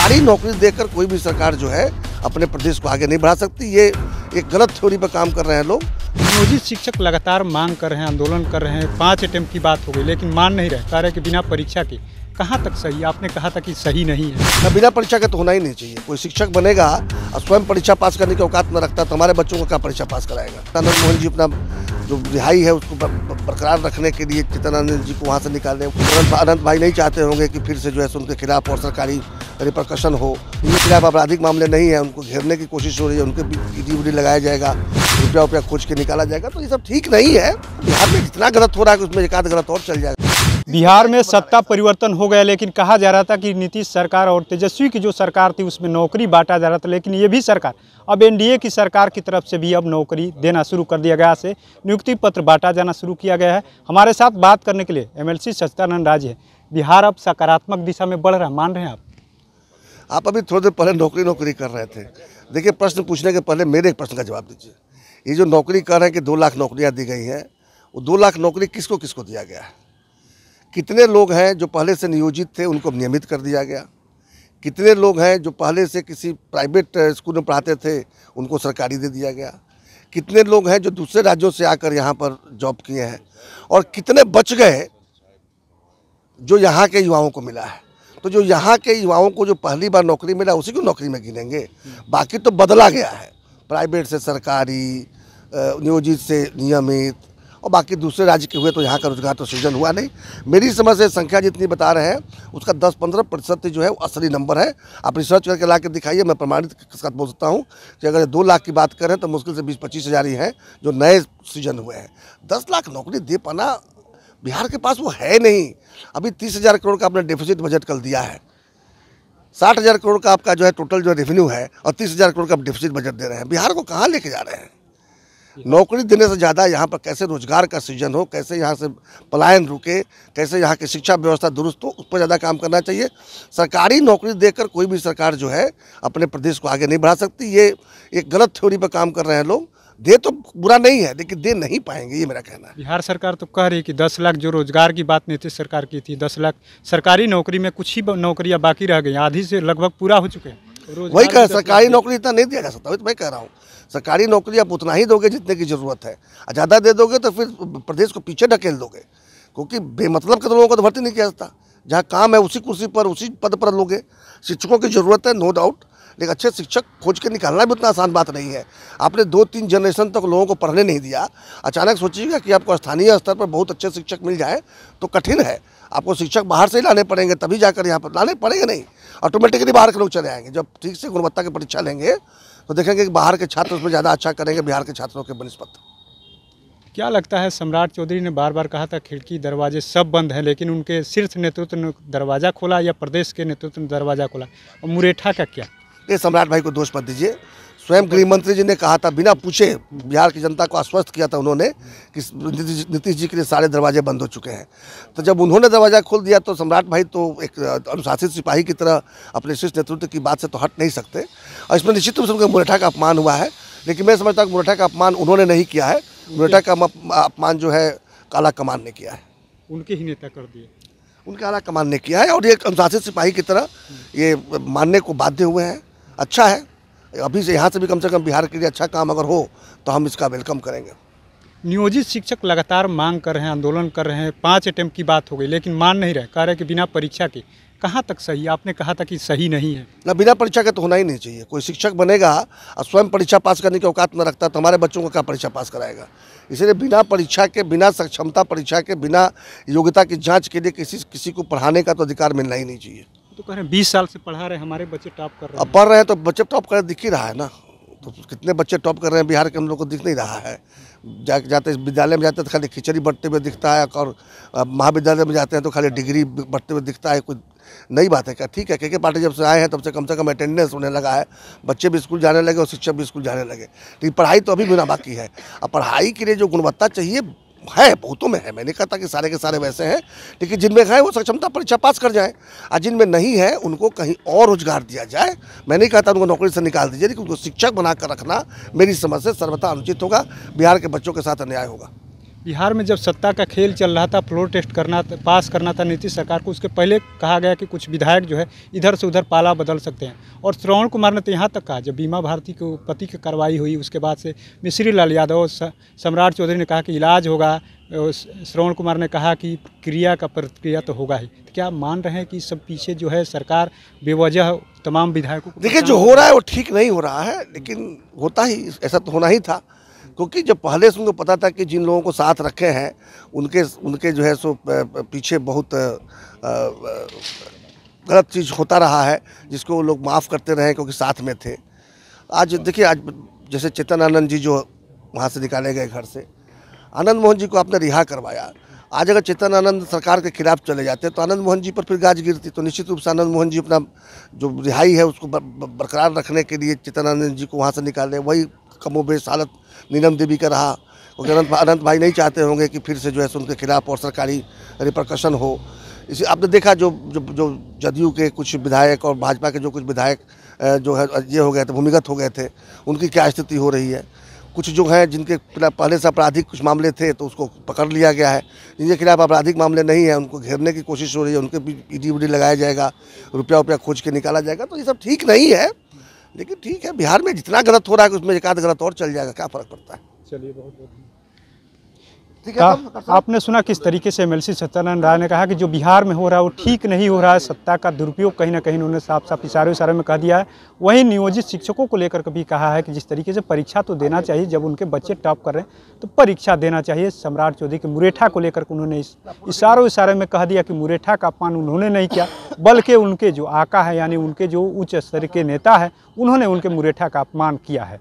सरकारी नौकरी देकर कोई भी सरकार जो है अपने प्रदेश को आगे नहीं बढ़ा सकती। ये एक गलत थ्योरी पर काम कर रहे हैं लोग। नियोजित शिक्षक लगातार मांग कर रहे हैं, आंदोलन कर रहे हैं। 5 अटेम्प्ट की बात हो गई, लेकिन मान नहीं रहे। कह रहे कि बिना परीक्षा के कहाँ तक सही? आपने कहा था कि सही नहीं है। ना, बिना परीक्षा के तो होना ही नहीं चाहिए। कोई शिक्षक बनेगा और स्वयं परीक्षा पास करने की औकात न रखता तो हमारे बच्चों को क्या परीक्षा पास कराएगा। चित्तानंद मोहन जी अपना जो रिहाई है उसको बरकरार रखने के लिए चित्तानंद जी को वहाँ से निकालने, अनंत भाई नहीं चाहते होंगे कि फिर से जो है उनके खिलाफ और सरकारी रिपरकशन हो। उनके खिलाफ आपराधिक मामले नहीं है, उनको घेरने की कोशिश हो रही है, उनके ईडी लगाया जाएगा, रुपया खोज के निकाला जाएगा। तो ये सब ठीक नहीं है। बिहार में जितना गलत हो रहा है कि उसमें एक आध गलत और चल जाएगा। बिहार में सत्ता परिवर्तन हो गया, लेकिन कहा जा रहा था कि नीतीश सरकार और तेजस्वी की जो सरकार थी उसमें नौकरी बांटा जा रहा था, लेकिन ये भी सरकार अब एनडीए की सरकार की तरफ से भी अब नौकरी देना शुरू कर दिया गया से नियुक्ति पत्र बांटा जाना शुरू किया गया है। हमारे साथ बात करने के लिए एमएलसी सच्चिदानंद राज है। बिहार अब सकारात्मक दिशा में बढ़ रहा है, मान रहे हैं आप अभी थोड़ी देर पहले नौकरी कर रहे थे। देखिए, प्रश्न पूछने के पहले मेरे एक प्रश्न का जवाब दीजिए। ये जो नौकरी कर रहे हैं कि 2 लाख नौकरियाँ दी गई हैं, वो 2 लाख नौकरी किसको किसको दिया गया है? कितने लोग हैं जो पहले से नियोजित थे उनको नियमित कर दिया गया? कितने लोग हैं जो पहले से किसी प्राइवेट स्कूल में पढ़ाते थे उनको सरकारी दे दिया गया? कितने लोग हैं जो दूसरे राज्यों से आकर यहाँ पर जॉब किए हैं? और कितने बच गए जो यहाँ के युवाओं को मिला है? तो जो यहाँ के युवाओं को जो पहली बार नौकरी मिला उसी को नौकरी में गिनेंगे। बाकी तो बदला गया है, प्राइवेट से सरकारी, नियोजित से नियमित, और बाकी दूसरे राज्य के हुए तो यहाँ का रोजगार तो सृजन हुआ नहीं। मेरी समझ से संख्या जितनी बता रहे हैं उसका 10-15% जो है वो असली नंबर है। आप रिसर्च करके ला के दिखाइए, मैं प्रमाणित के साथ बोल सकता हूँ कि अगर 2 लाख की बात करें तो मुश्किल से 20-25 हज़ार ही हैं जो नए सृजन हुए हैं। 10 लाख नौकरी दे पाना बिहार के पास वो है नहीं। अभी 30,000 करोड़ का आपने डेफिसिट बजट कर दिया है। 60,000 करोड़ का आपका जो है टोटल जो रेवेन्यू है और 30,000 करोड़ का डेफिसिट बजट दे रहे हैं। बिहार को कहाँ लेके जा रहे हैं? नौकरी देने से ज़्यादा यहाँ पर कैसे रोजगार का सृजन हो, कैसे यहाँ से पलायन रुके, कैसे यहाँ की शिक्षा व्यवस्था दुरुस्त हो, उस पर ज़्यादा काम करना चाहिए। सरकारी नौकरी देकर कोई भी सरकार जो है अपने प्रदेश को आगे नहीं बढ़ा सकती। ये एक गलत थ्योरी पर काम कर रहे हैं लोग। दे तो बुरा नहीं है, लेकिन दे नहीं पाएंगे, ये मेरा कहना है। बिहार सरकार तो कह रही है कि 10 लाख जो रोजगार की बात नीतीश सरकार की थी, 10 लाख सरकारी नौकरी में कुछ ही नौकरियां बाकी रह गई, आधी से लगभग पूरा हो चुके हैं। वही कह, सरकारी नौकरी इतना नहीं दिया जा सकता। वही तो मैं कह रहा हूँ, सरकारी नौकरी आप उतना ही दोगे जितने की ज़रूरत है। ज़्यादा दे दोगे तो फिर प्रदेश को पीछे ढकेल दोगे, क्योंकि बेमतलब के लोगों को तो भर्ती नहीं किया जाता। जहाँ काम है उसी कुर्सी पर उसी पद पर लोगे। शिक्षकों की ज़रूरत है, नो डाउट, लेकिन अच्छे शिक्षक खोज के निकालना भी उतना आसान बात नहीं है। आपने 2-3 जनरेशन तक लोगों को पढ़ने नहीं दिया, अचानक सोचिएगा कि आपको स्थानीय स्तर पर बहुत अच्छे शिक्षक मिल जाए तो कठिन है। आपको शिक्षक बाहर से ही लाने पड़ेंगे, तभी जाकर यहाँ पर लाने पड़ेंगे नहीं, ऑटोमेटिकली बाहर के लोग चले आएंगे। जब ठीक से गुणवत्ता की परीक्षा लेंगे तो देखेंगे कि बाहर के छात्र उसमें ज़्यादा अच्छा करेंगे बिहार के छात्रों के बनिस्बत। क्या लगता है? सम्राट चौधरी ने बार बार कहा था खिड़की दरवाजे सब बंद हैं, लेकिन उनके शीर्ष नेतृत्व ने दरवाज़ा खोला या प्रदेश के नेतृत्व ने दरवाज़ा खोला? और मुरेठा का क्या? ये सम्राट भाई को दोष मत दीजिए। स्वयं गृह मंत्री जी ने कहा था, बिना पूछे बिहार की जनता को आश्वस्त किया था उन्होंने कि नीतीश जी के लिए सारे दरवाजे बंद हो चुके हैं। तो जब उन्होंने दरवाज़ा खोल दिया तो सम्राट भाई तो एक अनुशासित सिपाही की तरह अपने शीर्ष नेतृत्व की बात से तो हट नहीं सकते। और इसमें निश्चित रूप से उनके मुरेठा का अपमान हुआ है, लेकिन मैं समझता हूँ कि मुरेठा का अपमान उन्होंने नहीं किया है। मुरेठा का अपमान जो है काला कमान ने किया है। उनके ही नेता कर दिए, उनके आला कमान ने किया है, और ये अनुशासित सिपाही की तरह ये मानने को बाध्य हुए हैं। अच्छा है, अभी से यहाँ से भी कम से कम बिहार के लिए अच्छा काम अगर हो तो हम इसका वेलकम करेंगे। नियोजित शिक्षक लगातार मांग कर रहे हैं, आंदोलन कर रहे हैं। 5 अटेम्प्ट की बात हो गई, लेकिन मान नहीं रहे। कह रहे कि बिना परीक्षा के कहाँ तक सही? आपने कहा था कि सही नहीं है। ना, बिना परीक्षा के तो होना ही नहीं चाहिए। कोई शिक्षक बनेगा और स्वयं परीक्षा पास करने की औकात न रखता तो हमारे बच्चों को क्या परीक्षा पास कराएगा? इसलिए बिना परीक्षा के, बिना सक्षमता परीक्षा के, बिना योग्यता की जाँच के लिए किसी को पढ़ाने का तो अधिकार मिलना ही नहीं चाहिए। तो कह रहे हैं 20 साल से पढ़ा रहे, हमारे बच्चे टॉप कर रहे हैं। अब पढ़ रहे हैं तो बच्चे टॉप कर दिख ही रहा है ना। तो कितने बच्चे टॉप कर रहे हैं बिहार के, हम लोग को दिख नहीं रहा है। जाते विद्यालय में जाते हैं तो खाली खिचड़ी बढ़ते हुए दिखता है, और महाविद्यालय में जाते हैं तो खाली डिग्री बढ़ते हुए दिखता है। कोई नई बात है क्या? ठीक है, के पार्टी जब से आए हैं तब से कम अटेंडेंस होने लगा है, बच्चे भी स्कूल जाने लगे और शिक्षक भी स्कूल जाने लगे। लेकिन पढ़ाई तो अभी बिना बाकी है। अब पढ़ाई के लिए जो गुणवत्ता चाहिए है, बहुतों में है। मैंने कहा था कि सारे के सारे वैसे हैं, लेकिन जिनमें है वो सक्षमता परीक्षा पास कर जाए, और जिनमें नहीं है उनको कहीं और रोजगार दिया जाए। मैंने कहा था उनको नौकरी से निकाल दीजिए, लेकिन उनको शिक्षक बनाकर रखना मेरी समझ से सर्वथा अनुचित होगा। बिहार के बच्चों के साथ अन्याय होगा। बिहार में जब सत्ता का खेल चल रहा था, फ्लोर टेस्ट करना पास करना था नीतीश सरकार को, उसके पहले कहा गया कि कुछ विधायक जो है इधर से उधर पाला बदल सकते हैं। और श्रवण कुमार ने तो यहाँ तक कहा, जब बीमा भारती को पति की कार्रवाई हुई उसके बाद से मिश्री लाल यादव, सम्राट चौधरी ने कहा कि इलाज होगा, श्रवण कुमार ने कहा कि क्रिया का प्रतिक्रिया तो होगा ही। तो क्या मान रहे हैं कि सब पीछे जो है सरकार बेवजह तमाम विधायकों को? देखिए, जो हो रहा है वो ठीक नहीं हो रहा है, लेकिन होता ही ऐसा तो होना ही था, क्योंकि जब पहले से उनको पता था कि जिन लोगों को साथ रखे हैं उनके जो है सो पीछे बहुत गलत चीज़ होता रहा है, जिसको लोग माफ़ करते रहे क्योंकि साथ में थे। आज देखिए, आज जैसे चेतन आनंद जी जो वहाँ से निकाले गए घर से, आनंद मोहन जी को आपने रिहा करवाया। आज अगर चेतन आनंद सरकार के खिलाफ चले जाते तो आनंद मोहन जी पर फिर गाज गिरती। तो निश्चित रूप से आनंद मोहन जी अपना जो रिहाई है उसको बरकरार रखने के लिए चेतन आनंद जी को वहाँ से निकाले। वही कमोबेश हालत नीलम देवी का रहा, क्योंकि अनंत भाई नहीं चाहते होंगे कि फिर से जो है उनके खिलाफ और सरकारी रिपरकशन हो। इसी आपने देखा जो जदयू के कुछ विधायक और भाजपा के जो कुछ विधायक जो है ये हो गए थे, भूमिगत हो गए थे, उनकी क्या स्थिति हो रही है। कुछ जो हैं जिनके पहले से आपराधिक कुछ मामले थे तो उसको पकड़ लिया गया है, जिनके खिलाफ आपराधिक मामले नहीं है उनको घेरने की कोशिश हो रही है, उनके भी ईडी लगाया जाएगा, रुपया खोज के निकाला जाएगा। तो ये सब ठीक नहीं है, लेकिन ठीक है, बिहार में जितना गलत हो रहा है उसमें एक आध गलत और चल जाएगा, क्या फ़र्क पड़ता है। चलिए, बहुत ठीक है। आपने सुना किस तरीके से एमएलसी सत्यानंद राय ने कहा कि जो बिहार में हो रहा है वो ठीक नहीं हो रहा है, सत्ता का दुरुपयोग कहीं ना कहीं उन्होंने साफ साफ इशारे में कह दिया है। वहीं नियोजित शिक्षकों को लेकर भी कहा है कि जिस तरीके से परीक्षा तो देना चाहिए, जब उनके बच्चे टॉप कर रहे हैं तो परीक्षा देना चाहिए। सम्राट चौधरी के मुरेठा को लेकर उन्होंने इशारे में कह दिया कि मुरेठा का अपमान उन्होंने नहीं किया, बल्कि उनके जो आका है यानी उनके जो उच्च स्तर के नेता है उन्होंने उनके मुरेठा का अपमान किया है।